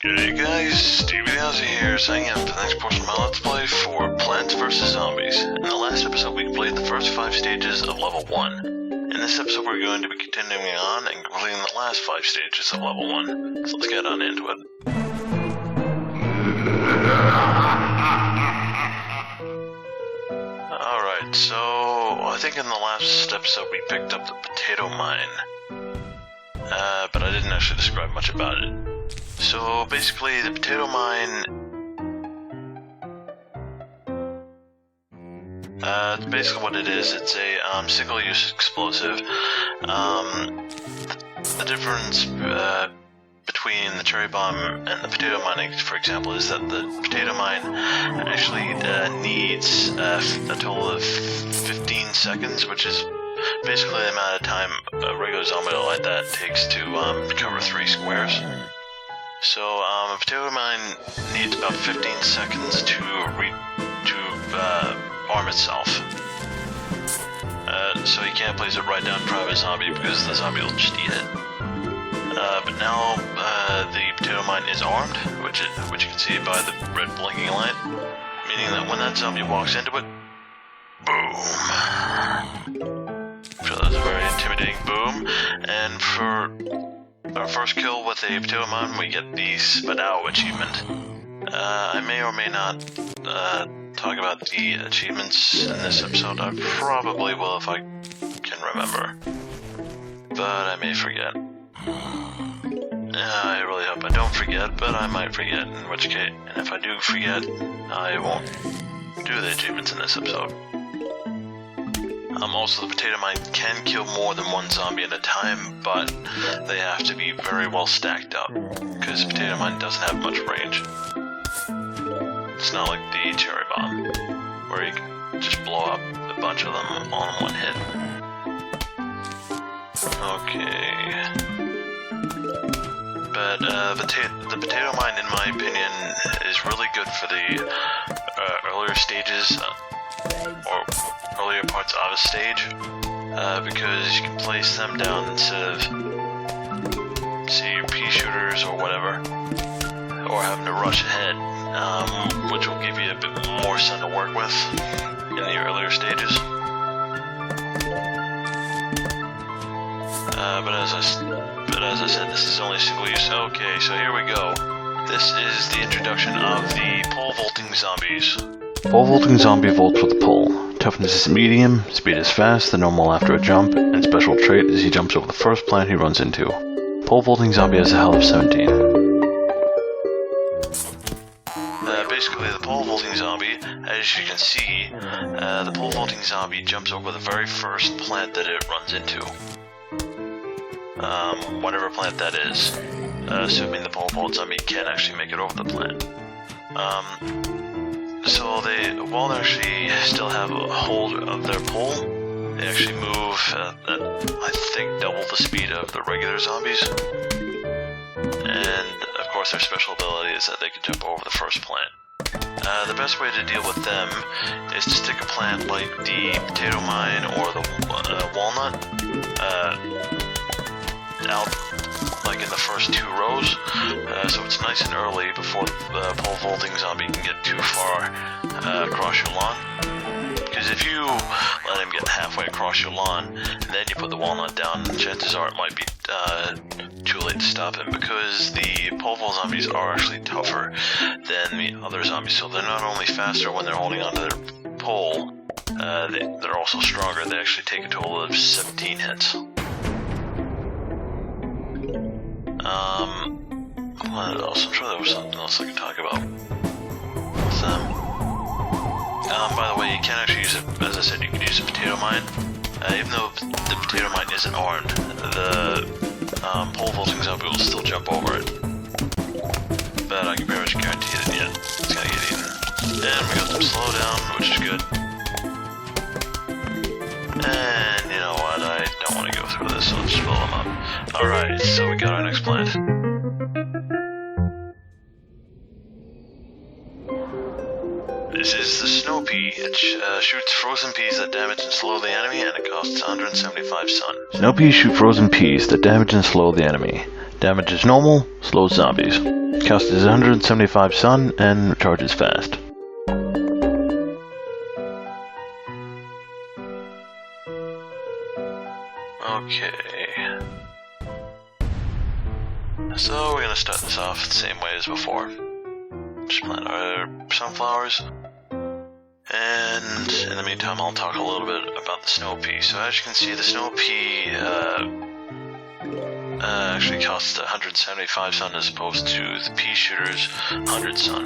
G'day guys, StevieTheAussie here, signing up for the next portion of my Let's Play for Plants vs. Zombies. In the last episode we completed the first 5 stages of level 1. In this episode we're going to be continuing on and completing the last 5 stages of level 1. So let's get on into it. Alright, so I think in the last episode we picked up the potato mine. But I didn't actually describe much about it. So basically, the potato mine, basically what it is, it's a single-use explosive. The difference between the cherry bomb and the potato mining, for example, is that the potato mine actually needs a total of 15 seconds, which is basically the amount of time a regular zombie like that takes to cover 3 squares. So, a potato mine needs about 15 seconds to arm itself. So you can't place it right down in front of a zombie because the zombie will just eat it. But now, the potato mine is armed, which you can see by the red blinking light, meaning that when that zombie walks into it, boom. So that's a very intimidating boom, and for our first kill with a potato mine, we get the Spit Out achievement. I may or may not talk about the achievements in this episode. I probably will if I can remember, but I may forget. I really hope I don't forget, but I might forget, in which case, and if I do forget, I won't do the achievements in this episode. Also, the potato mine can kill more than one zombie at a time, but they have to be very well stacked up, because the potato mine doesn't have much range. It's not like the cherry bomb, where you can just blow up a bunch of them all in one hit. Okay. But the potato mine, in my opinion, is really good for the earlier stages, or earlier parts of a stage, because you can place them down instead of, say, your pea shooters or whatever, or having to rush ahead, which will give you a bit more sun to work with in the earlier stages. But as I said, this is only single use. Okay, so here we go. This is the introduction of the pole vaulting zombies. Pole vaulting zombie vaults with a pole. Toughness is medium, speed is fast, the normal after a jump, and special trait is he jumps over the first plant he runs into. Pole vaulting zombie has a health of 17. Basically, the pole vaulting zombie, as you can see, the pole vaulting zombie jumps over the very first plant that it runs into. Whatever plant that is, assuming the pole vault zombie can actually make it over the plant. So they won't actually still have a hold of their pole. They actually move at, I think, double the speed of the regular zombies. And, of course, their special ability is that they can jump over the first plant. The best way to deal with them is to stick a plant like the potato mine or the walnut out, like in the first 2 rows, so it's nice and early before the pole vaulting zombie can get too far across your lawn. Because if you let him get halfway across your lawn and then you put the walnut down, chances are it might be too late to stop him, because the pole vault zombies are actually tougher than the other zombies. So they're not only faster when they're holding onto their pole, they're also stronger. They actually take a total of 17 hits. What else? I'm sure there was something else I could talk about. By the way, you can actually use it, as I said, you can use a potato mine. Even though the potato mine isn't armed, the pole vaulting zombie will still jump over it. But I can pretty much guarantee that, yeah, it's gonna get eaten. And we got some slowdown, which is good. And you know what, I don't want to go through this, so let's just blow them up. Alright, so we got our next plant. This is the snow pea. It shoots frozen peas that damage and slow the enemy, and it costs 175 sun. Snow peas shoot frozen peas that damage and slow the enemy. Damage is normal, slows zombies. Cost is 175 sun and recharges fast. Okay. So we're gonna start this off the same way as before. Just plant our sunflowers. And in the meantime, I'll talk a little bit about the snow pea. So as you can see, the snow pea actually costs 175 sun as opposed to the pea shooter's 100 sun.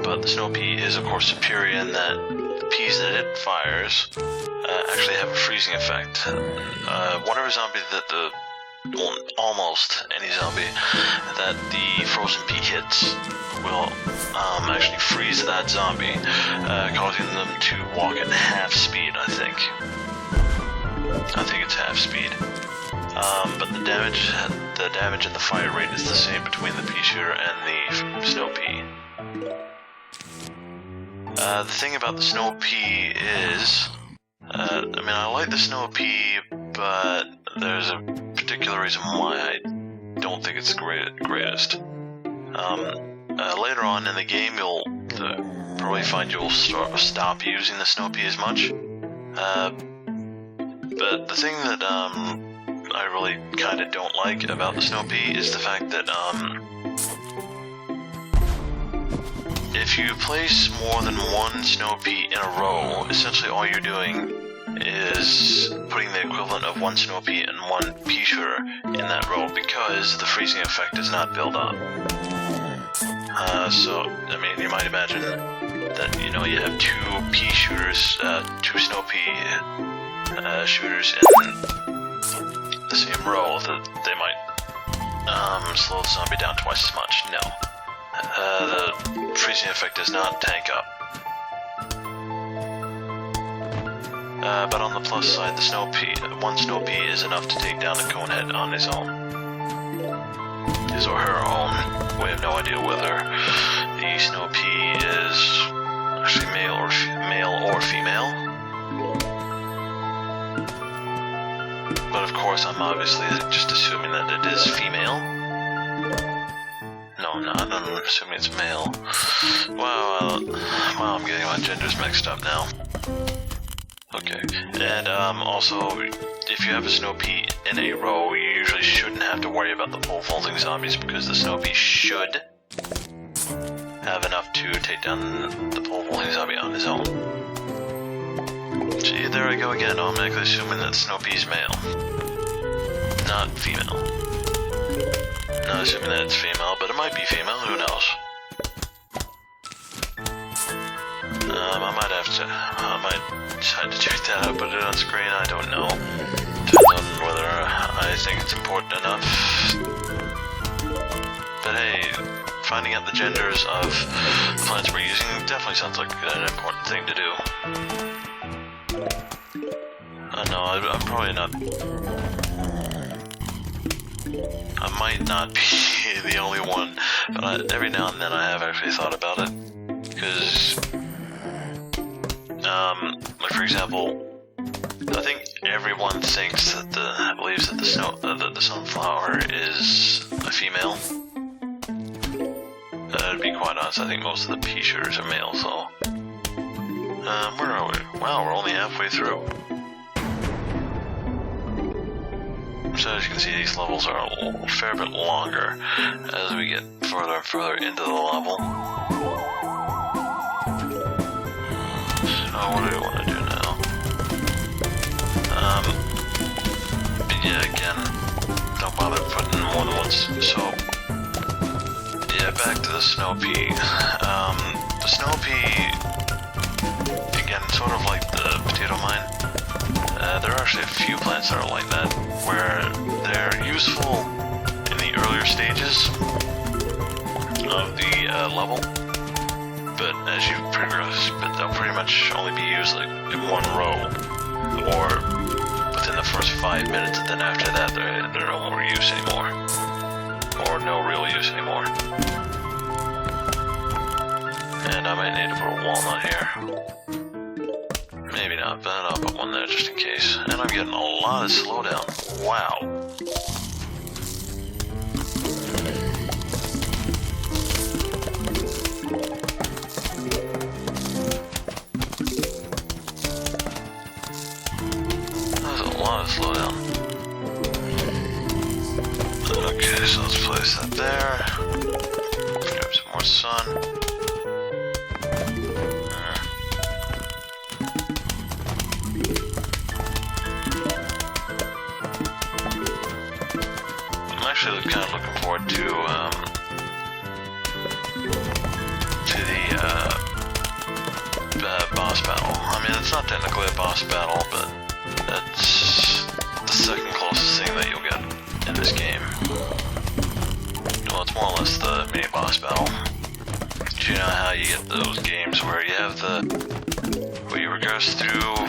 But the snow pea is of course superior in that the peas that it fires actually have a freezing effect. Whatever zombie that almost any zombie that the frozen pea hits will actually freeze that zombie, causing them to walk at half speed, I think it's half speed. But the damage and the fire rate is the same between the pea shooter and the snow pea. The thing about the snow pea is, I mean, I like the snow pea, but there's a particular reason why I don't think it's the greatest. Later on in the game, you'll probably find you'll stop using the snow pea as much. But the thing that I really kind of don't like about the snow pea is the fact that if you place more than one snow pea in a row, essentially all you're doing is putting the equivalent of one snow pea and one pea shooter in that row, because the freezing effect does not build up. So, I mean, you might imagine that, you know, you have two pea shooters, two snow pea shooters in the same row, that they might slow the zombie down twice as much. No. The freezing effect does not tank up. But on the plus side, the snow pea, one snow pea is enough to take down a conehead on his own. His or her own. We have no idea whether the snow pea is actually male or female. But of course, I'm obviously just assuming that it is female. No, I'm assuming it's male. Wow, I'm getting my genders mixed up now. Okay, and also, if you have a snow pea in a row, you usually shouldn't have to worry about the pole vaulting zombies, because the snow pea should have enough to take down the pole vaulting zombie on his own. See, there I go again, automatically assuming that snow pea is male, not female. Not assuming that it's female, but it might be female, who knows? I might decide to check that out, put it on screen, I don't know. Depends on whether I think it's important enough. But hey, finding out the genders of the plants we're using definitely sounds like an important thing to do. No, I'm probably not... I might not be the only one, but every now and then I have actually thought about it. Because... like for example, I think everyone thinks that believes that the sunflower is a female. To be quite honest, I think most of the pea shooters are male, so... where are we? Wow, we're only halfway through. So as you can see, these levels are a fair bit longer as we get further and further into the level. So what do we want to do now? Yeah, again, don't bother putting more than once. So, yeah, back to the snow pea. The snow pea, again, sort of like the potato mine. There are actually a few plants that are like that, where they're useful in the earlier stages of the level, but as you progress, they'll pretty much only be used like in one row, or within the first 5 minutes, and then after that, they're no more use anymore, or no real use anymore. And I might need to put a walnut here. Maybe not, but I'll put one there just in case. And I'm getting a lot of slowdown. Wow. That was a lot of slowdown. Okay, so let's place that there. Let's grab some more sun. I'm actually kind of looking forward to the boss battle. I mean, it's not technically a boss battle, but that's the second closest thing that you'll get in this game. Well, it's more or less the mini boss battle. You know how you get those games where you have where you regress through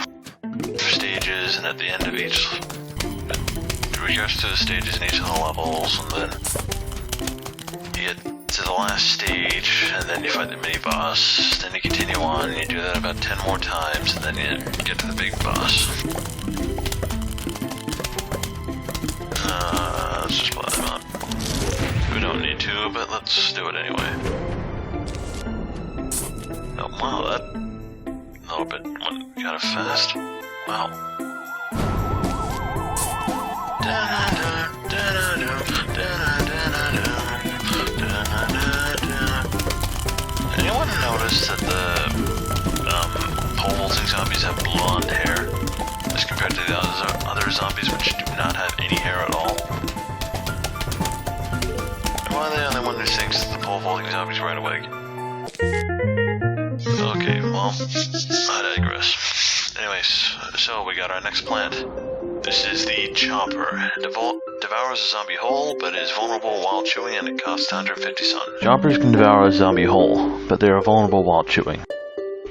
stages, and at the end of each, you regress through the stages in each of the levels, and then you get to the last stage, and then you fight the mini boss, then you continue on, and you do that about 10 more times, and then you get to the big boss. Let's just play them up. We don't need to, but let's do it anyway. Oh wow, that a little bit went kind of fast. Wow. Anyone notice that the pole vaulting zombies have blonde hair as compared to the other zombies which do not have any hair at all? Am I the only one who thinks that the pole vaulting zombies wear a wig? Okay, well, I digress. Anyways, so we got our next plant. This is the Chomper. Devours a zombie whole, but is vulnerable while chewing, and it costs 150 sun. Chompers can devour a zombie whole, but they are vulnerable while chewing.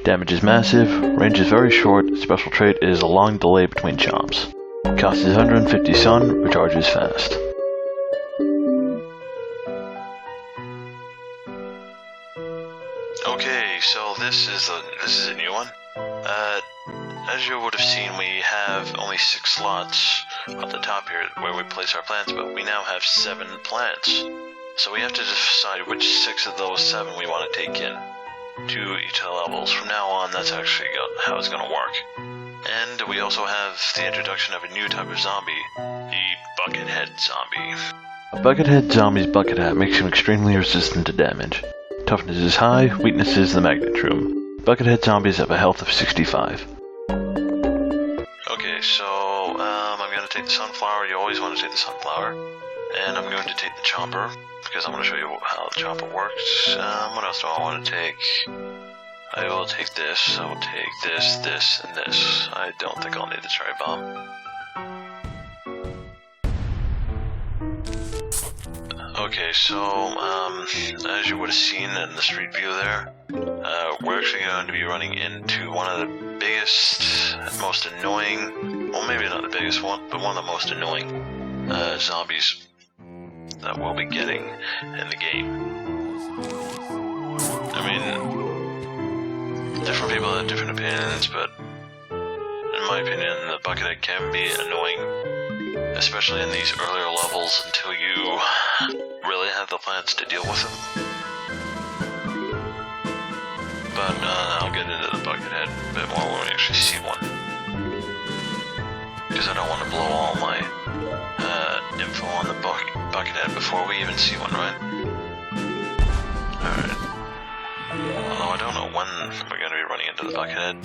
Damage is massive, range is very short, special trait is a long delay between chomps. Cost is 150 sun, recharges fast. Okay, so this is a new one. As you would have seen, we have only 6 slots at the top here where we place our plants, but we now have 7 plants. So we have to decide which 6 of those 7 we want to take in to each of the levels. From now on, that's actually how it's going to work. And we also have the introduction of a new type of zombie, the Buckethead zombie. A Buckethead zombie's bucket hat makes him extremely resistant to damage. Toughness is high, weakness is the magnet room. Buckethead zombies have a health of 65. Okay, so I'm going to take the sunflower. You always want to take the sunflower. And I'm going to take the chomper, because I'm going to show you how the chomper works. What else do I want to take? I will take this, I will take this, this, and this. I don't think I'll need the cherry bomb. Okay, so, as you would have seen in the street view there, we're actually going to be running into one of the biggest, most annoying, well maybe not the biggest one, but one of the most annoying zombies that we'll be getting in the game. I mean, different people have different opinions, but in my opinion, the Buckethead can be annoying, especially in these earlier levels until you really have the plants to deal with them. But I'll get into the Buckethead a bit more when we actually see one, because I don't want to blow all my info on the Buckethead before we even see one, right? Alright. Although I don't know when we're going to be running into the Buckethead.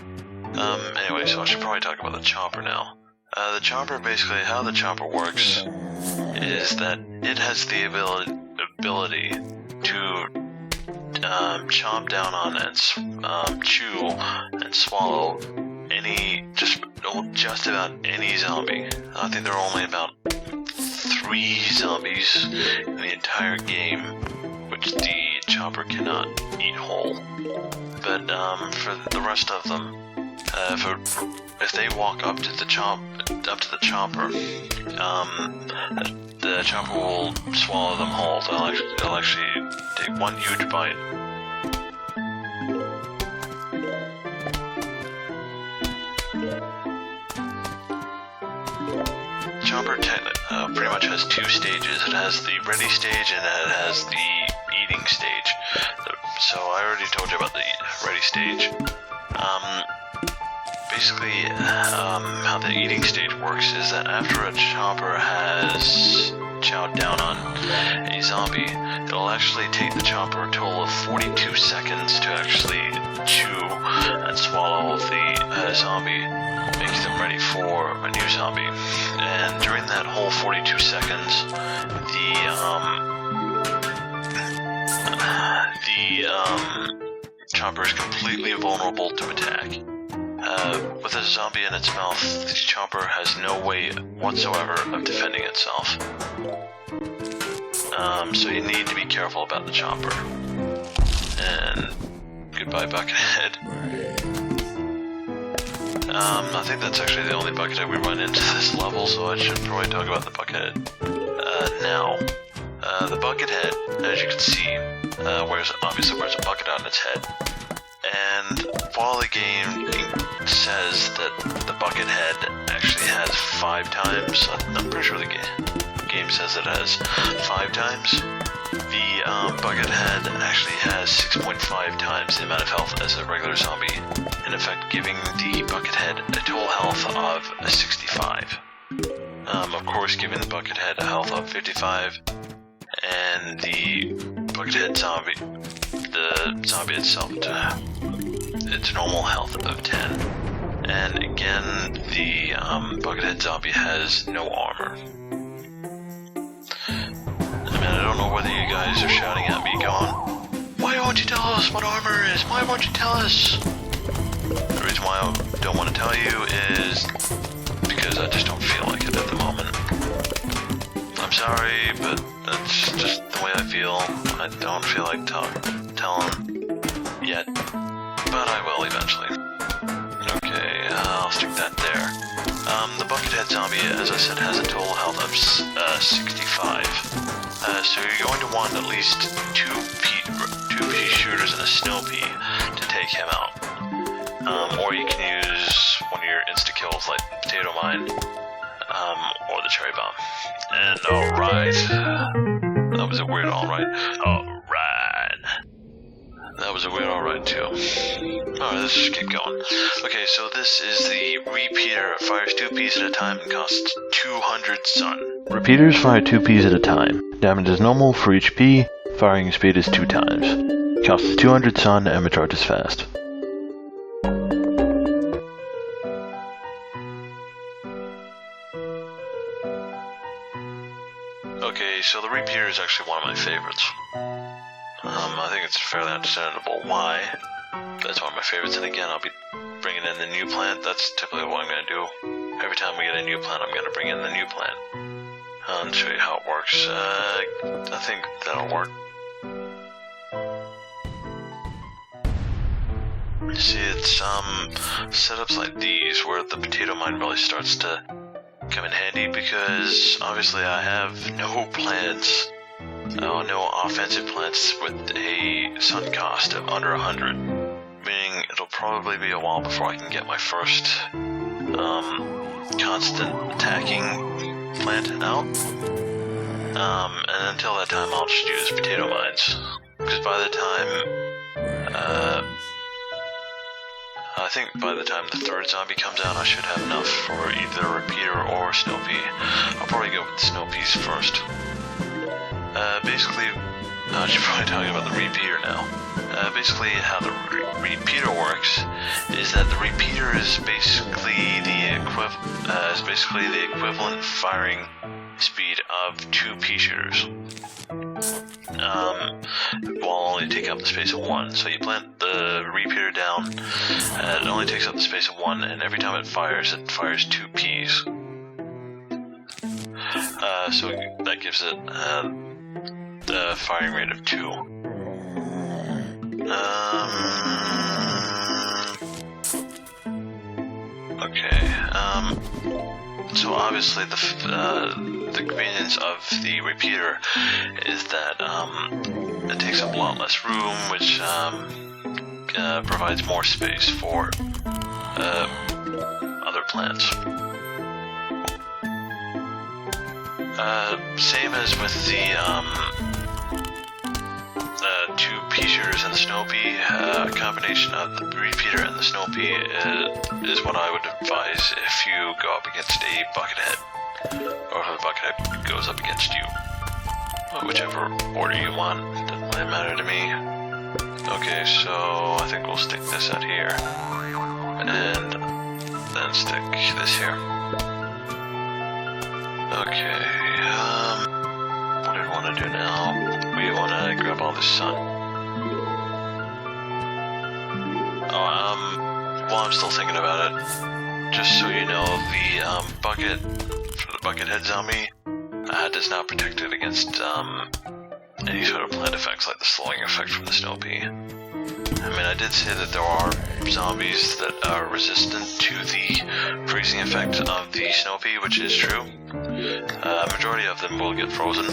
Anyway, so I should probably talk about the chomper now. The chomper, basically, how the chomper works is that it has the ability to chomp down on and chew and swallow just about any zombie. I think there are only about 3 zombies in the entire game which the chomper cannot eat whole. But for the rest of them, if they walk up to the chomper, the chomper will swallow them whole. They'll actually take one huge bite. chopper pretty much has two stages. It has the ready stage and it has the eating stage. So I already told you about the ready stage. Basically, how the eating stage works is that after a chopper has chowed down on a zombie, it'll actually take the chopper a total of 42 seconds to actually chew and swallow the zombie, making them ready for a new zombie. And during that whole 42 seconds, the chopper is completely vulnerable to attack. With a zombie in its mouth, the chopper has no way whatsoever of defending itself. So you need to be careful about the chopper. And goodbye, Buckethead. I think that's actually the only Buckethead we run into this level, so I should probably talk about the Buckethead now. The Buckethead, as you can see, obviously wears a bucket on its head. And while the game says that the Buckethead actually has 5 times, I'm pretty sure the game says it has 5 times, the Buckethead actually has 6.5 times the amount of health as a regular zombie, in effect giving the Buckethead a total health of 65. Of course, giving the Buckethead a health of 55, and the Buckethead zombie, the zombie itself, its normal health of 10. And again, the Buckethead zombie has no armor. I mean, I don't know whether you guys are shouting at me going, "Why won't you tell us what armor is? Why won't you tell us?" The reason why I don't want to tell you is because I just don't feel like it at the moment. I'm sorry, but that's just the way I feel. I don't feel like telling yet, but I will eventually. Okay, I'll stick that there. The Buckethead zombie, as I said, has a total health of 65. So you're going to want at least two pea shooters and a snow pea to take him out. Or you can use one of your insta-kills like the potato mine, or the cherry bomb. And alright. That was a weird alright. Alright. That was a weird alright too. Alright, let's just keep going. Okay, so this is the repeater. It fires 2 peas at a time and costs 200 sun. Repeaters fire 2 peas at a time. Damage is normal for each pea. Firing speed is 2 times. Costs 200 sun and recharges fast. Okay, so the repeater is actually one of my favorites. I think it's fairly understandable why. That's one of my favorites, and again, I'll be bringing in the new plant. That's typically what I'm going to do. Every time we get a new plant, I'm going to bring in the new plant. And show you how it works. I think that'll work. You see, it's setups like these where the potato mine really starts to come in handy, because obviously I have no plants, no offensive plants with a sun cost of under 100, meaning it'll probably be a while before I can get my first constant attacking plant out. And until that time, I'll just use potato mines, because by the time I think by the time the 3rd zombie comes out, I should have enough for either a repeater or a snow pea. I'll probably go with the snow peas first. Basically, I should probably tell you about the repeater now. Basically, how the repeater works is that the repeater is basically the equivalent firing speed of 2 pea shooters. Will only take up the space of 1. So you plant the repeater down, it only takes up the space of 1, and every time it fires 2 peas. So that gives it the firing rate of 2. So obviously the convenience of the repeater is that it takes up a lot less room, which provides more space for other plants. Same as with the, two pea shooters and the snow pea, a combination of the repeater and the snow pea is what I would advise if you go up against a buckethead, or if the buckethead goes up against you. Whichever order you want, doesn't really matter to me. Okay, so I think we'll stick this out here, and then stick this here. Okay, what do we want to do now? We want to grab all this sun. While I'm still thinking about it, just so you know, the bucket for the buckethead zombie does not protect it against any sort of plant effects like the slowing effect from the snow pea. I mean, I did say that there are zombies that are resistant to the freezing effect of the snow pea, which is true. A majority of them will get frozen,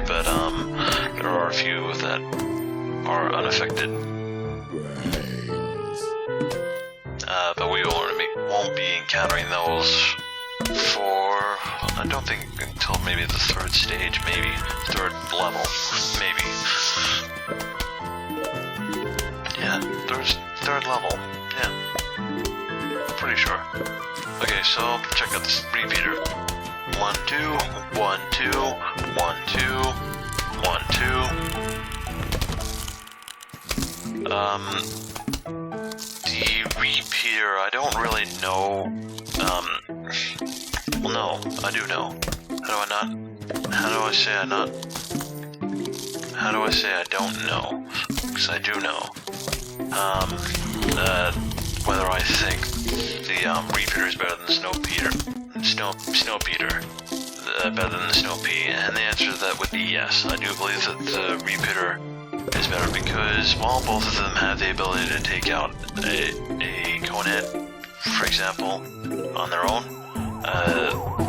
but there are a few that are unaffected. But we won't be encountering those for, I don't think, until maybe the third stage, maybe. Third level, maybe. Yeah, third level, yeah. Pretty sure. Okay, so check out this repeater. 1, 2, 1, 2, 1, 2, 1, 2. The repeater, I don't really know, well, no, I do know. How do I not? How do I say I not? How do I say I don't know? Because I do know. Whether I think the repeater is better than the snowpeater, better than the snow pea, and the answer to that would be yes. I do believe that the repeater is better because, while both of them have the ability to take out a conehead, for example, on their own,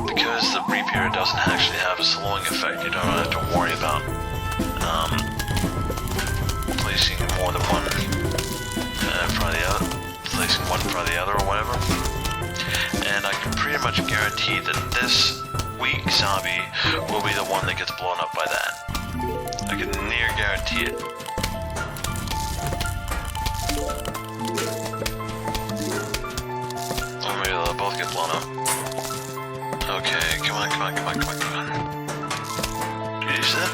because the repeater doesn't actually have a slowing effect, you don't have to worry about placing more than one in front of the other, placing one in front of the other or whatever. And I can pretty much guarantee that this weak zombie will be the one that gets blown up by that. I can near guarantee it. Or maybe they'll both get blown up. Okay, come on. Jeez, that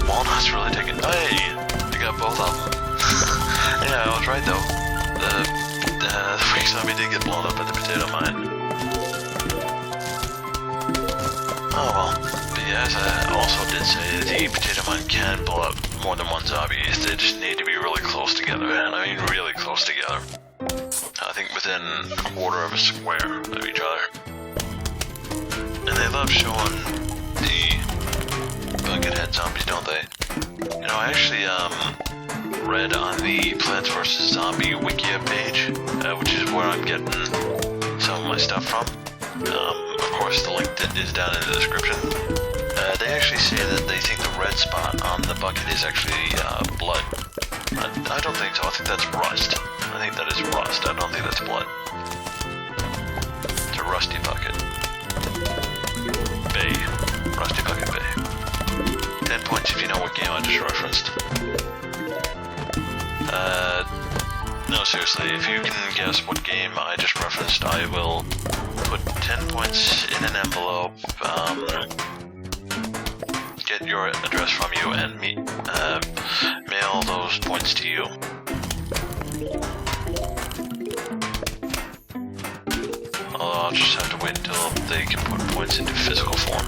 walnut's really taking... Hey! I got both of them. Yeah, I was right though. The freak zombie did get blown up at the potato mine. Oh well. But yeah, as I also did say, the potato mine can blow up more than one zombie. They just need to be really close together, and I mean really close together. I think within a quarter of a square of each other. And they love showing the buckethead zombies, don't they? You know, I actually read on the Plants vs. Zombie Wikia page, which is where I'm getting some of my stuff from. Of course, the link is down in the description. They actually say that they think the red spot on the bucket is actually blood. I don't think so. I think that's rust. I think that is rust. I don't think that's blood. It's a rusty bucket. Bay. Rusty bucket bay. 10 points if you know what game I just referenced. No, seriously, if you can guess what game I just referenced, I will put 10 points in an envelope, get your address from you, and mail those points to you. Although I'll just have to wait until they can put points into physical form.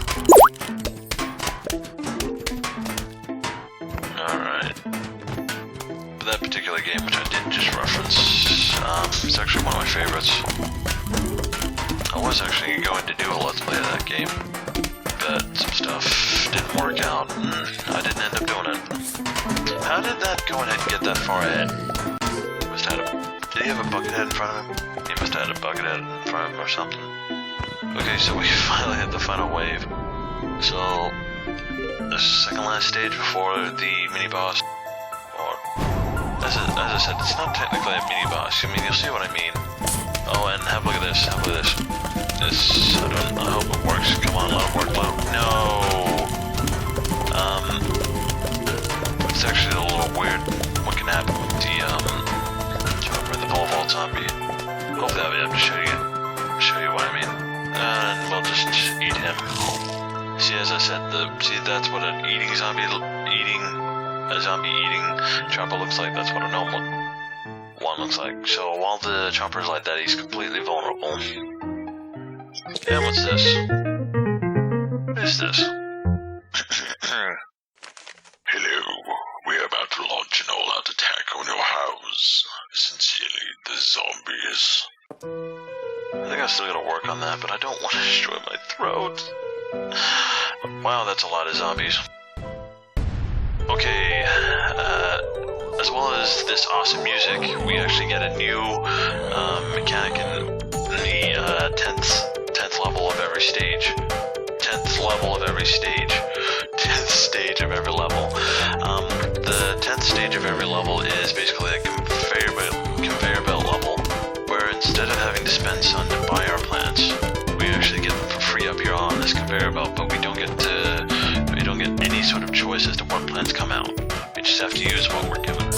Alright. That particular game, which I did just reference, it's actually one of my favorites. I was actually going to do a let's play of that game, but some stuff didn't work out, and I didn't end up doing it. How did that go ahead and get that far ahead? Did he have a buckethead in front of him? He must have had a buckethead in front of him or something. Okay, so we finally hit the final wave. So, the second last stage before the mini-boss. As I said, it's not technically a mini-boss. I mean, you'll see what I mean. Oh, and have a look at this. This, I hope it works. Come on, let it work. No! It's actually a little weird what can happen with the, chopper and the pole vault zombie. Hopefully I'll be able to show you what I mean. And we'll just eat him. See, as I said, that's what a zombie eating chopper looks like. That's what a normal one looks like. So while the chopper's like that, he's completely vulnerable. And what's this? What is this? Hello, we're about to launch an all-out attack on your house. Sincerely, the zombies. I think I still gotta work on that, but I don't want to destroy my throat. Wow, that's a lot of zombies. Okay, as well as this awesome music, we actually get a new mechanic in the 10th level of every stage. 10th level of every stage. 10th stage of every level. The 10th stage of every level is basically a conveyor belt level, where instead of having to spend sun to buy our plants, we actually get them for free up here on this conveyor belt, but we don't get any sort of choice as to what plants come out. We just have to use what we're given.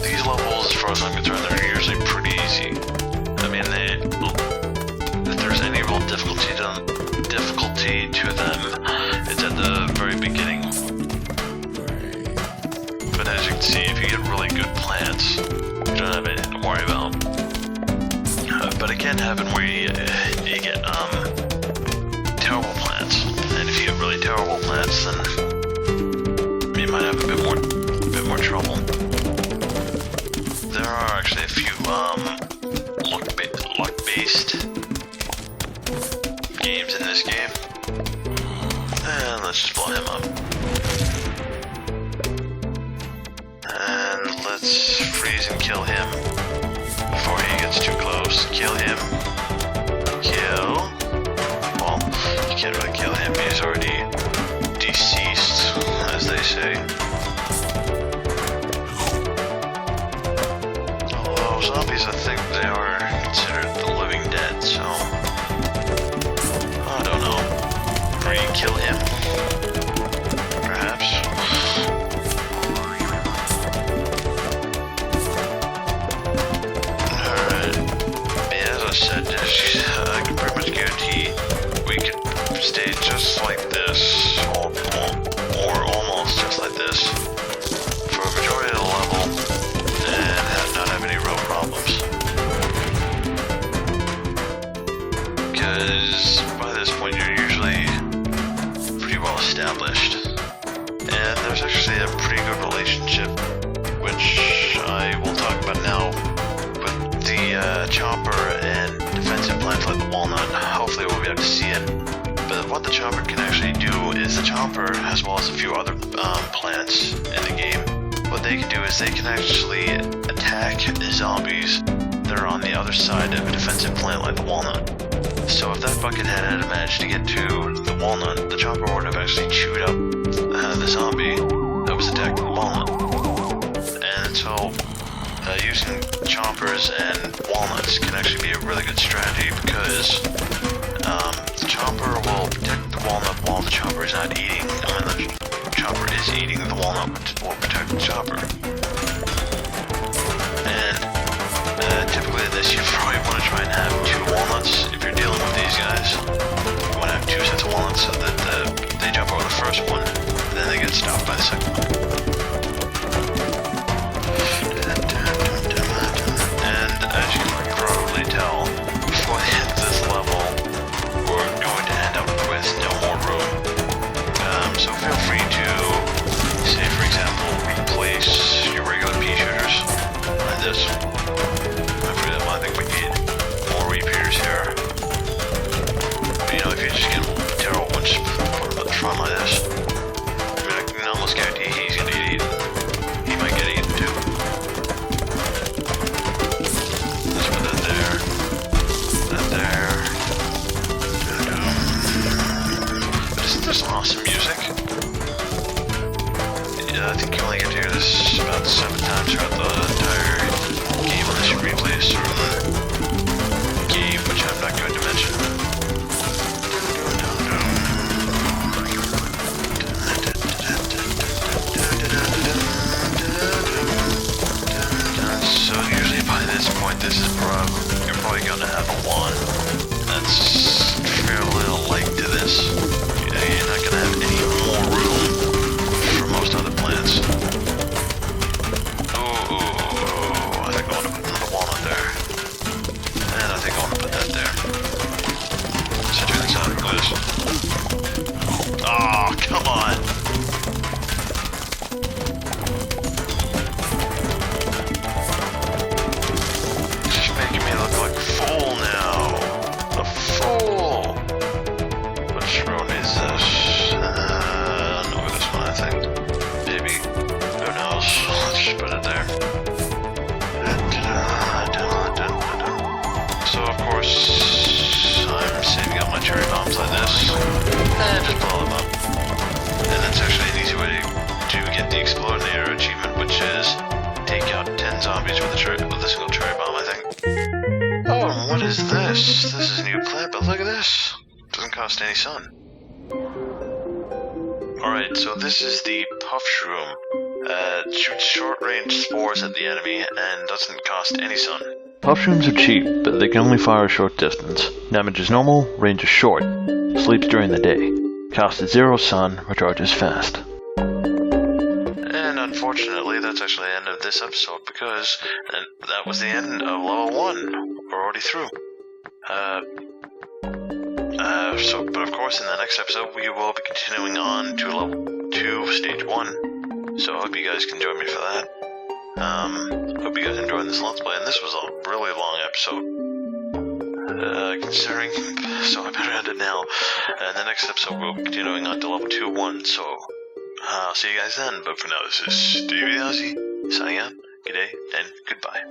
These levels, as far as I'm concerned, they're usually pretty easy. I mean, if there's any real difficulty to them, it's at the very beginning. But as you can see, if you get really good plants, you don't have anything to worry about. But it can happen where you get terrible plants, and if you get really terrible plants, then you might have a bit more trouble. There are actually a few luck-based games in this game, and let's just blow him up. And let's freeze and kill him before he gets too close. Kill him. Kill. Well, you can't really kill him. He's already deceased, as they say. Although zombies, I think they are considered the living dead, so I don't know. Kill him. Perhaps. Alright. Yeah, as I said, I can pretty much guarantee we could stay just like this, or almost just like this, for a majority of the level, and not have any real problems. Because by this point you're usually well established, and there's actually a pretty good relationship, which I will talk about now, with the chopper and defensive plants like the walnut. Hopefully we'll be able to see it, but what the chopper can actually do is the chopper, as well as a few other plants in the game, what they can do is they can actually attack zombies that are on the other side of a defensive plant like the walnut. So if that buckethead had managed to get to the walnut, the chopper would have actually chewed up the zombie that was attacking the walnut. And so using choppers and walnuts can actually be a really good strategy, because the chopper will protect the walnut while the chopper is not eating, and when the chopper is eating, the walnut will protect the chopper. And typically this, you probably want to try and have 2 walnuts if you're dealing with these guys. You want to have 2 sets of walnuts so that they jump over the first one, and then they get stopped by the second one. And as you can probably tell, before the end of this level, we're going to end up with no more room. So feel free to, say for example, replace your regular pea shooters like this. I think we need more repeaters here. But, you know, if you just get terrible ones, put them at the front like this, I mean, I can almost guarantee he's gonna get eaten. He might get eaten too. Let's put that there. That there. But isn't this awesome music? Yeah, I think you only get to hear this about 7 times throughout the entire game unless you replay a certain game, which I'm come on. Just making me look like a fool now. A fool. Which road is this? No, this one I think. Maybe. Who knows? Let's just put it there. So of course, I'm saving up my cherry bombs like this. And just blow them up. And that's actually an easy way to get the Explorinator achievement, which is take out 10 zombies with a single cherry bomb, I think. Oh, and what is this? This is a new plant, but look at this. Doesn't cost any sun. Alright, so this is the Puff Shroom. It shoots short-range spores at the enemy and doesn't cost any sun. Puff Shrooms are cheap, but they can only fire a short distance. Damage is normal, range is short. Sleeps during the day. Cost is 0 sun, recharges fast. And unfortunately, that's actually the end of this episode because that was the end of level 1. We're already through. But of course, in the next episode, we will be continuing on to level 2, stage 1. So I hope you guys can join me for that. Hope you guys enjoyed this Let's Play, and this was a really long episode. Considering, so I better end it now. And the next episode, we'll be continuing on to level 2-1, so I'll see you guys then. But for now, this is StevieTheAussie, signing out. Good day, and goodbye.